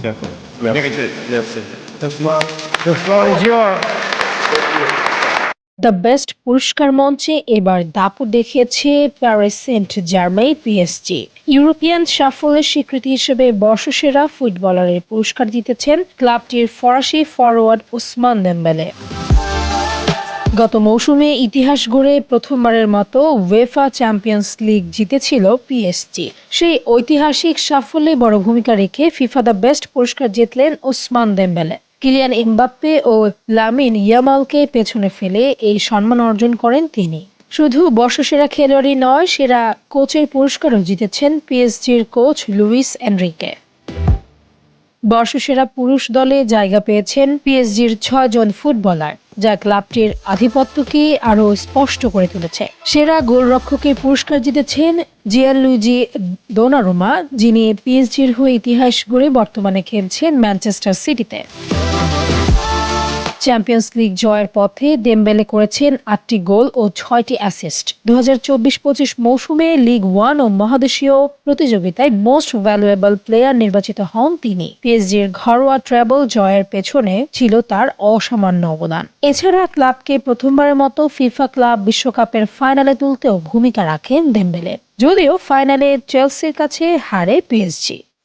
Yeah. The floor is yours. The best পুরস্কার মঞ্চে এবার দাপট দেখিয়েছে Paris Saint Germain PSG. European সাফল্যের স্বীকৃতি হিসেবে বর্ষসেরা ফুটবলারের পুরস্কার জিতেছেন ক্লাবটির ফরাসি ফরোয়ার্ড ওসমান দেমবেলে। গত মৌসুমে ইতিহাস গড়ে প্রথমবারের মতো উয়েফা চ্যাম্পিয়ন্স লিগ জিতেছিল পিএসজি। সেই ঐতিহাসিক সাফল্যে বড় ভূমিকা রেখে ফিফা দ্য বেস্ট পুরস্কার জিতলেন ওসমান দেমবেলে। কিলিয়ান এমবাপ্পে ও লামিন ইয়ামালকে পেছনে ফেলে এই সম্মান অর্জন করেন তিনি। শুধু বর্ষসেরা খেলোয়াড়ই নয়, সেরা কোচের পুরস্কারও জিতেছেন পিএসজির কোচ লুইস এনরিকে। বর্ষসেরা পুরুষ দলে জায়গা পেয়েছেন পিএসজির ৬ জন ফুটবলার, যা ক্লাবটির আধিপত্যকে আরও স্পষ্ট করে তুলেছে। সেরা গোলরক্ষকের পুরস্কার জিতেছেন জিয়ানলুইজি দোনারুমা, যিনি পিএসজির হয়ে ইতিহাস গড়ে বর্তমানে খেলছেন ম্যানচেস্টার সিটিতে। চ্যাম্পিয়ন্স লিগ জয়ের পথে দেমবেলে করেছেন ৮টি গোল ও ৬টি অ্যাসিস্ট। ২০২৪-২৫ মৌসুমে লিগ ওয়ান ও মহাদেশীয় প্রতিযোগিতায় মোস্ট ভ্যালুয়েবল প্লেয়ার নির্বাচিত হন তিনি। পিএসজির ঘরোয়া ট্রেবল জয়ের পেছনে ছিল তার অসামান্য অবদান। এছাড়া ক্লাবকে প্রথমবারের মতো ফিফা ক্লাব বিশ্বকাপের ফাইনালে তুলতেও ভূমিকা রাখেন দেমবেলে, যদিও ফাইনালে চেলসির কাছে হারে পিএসজি।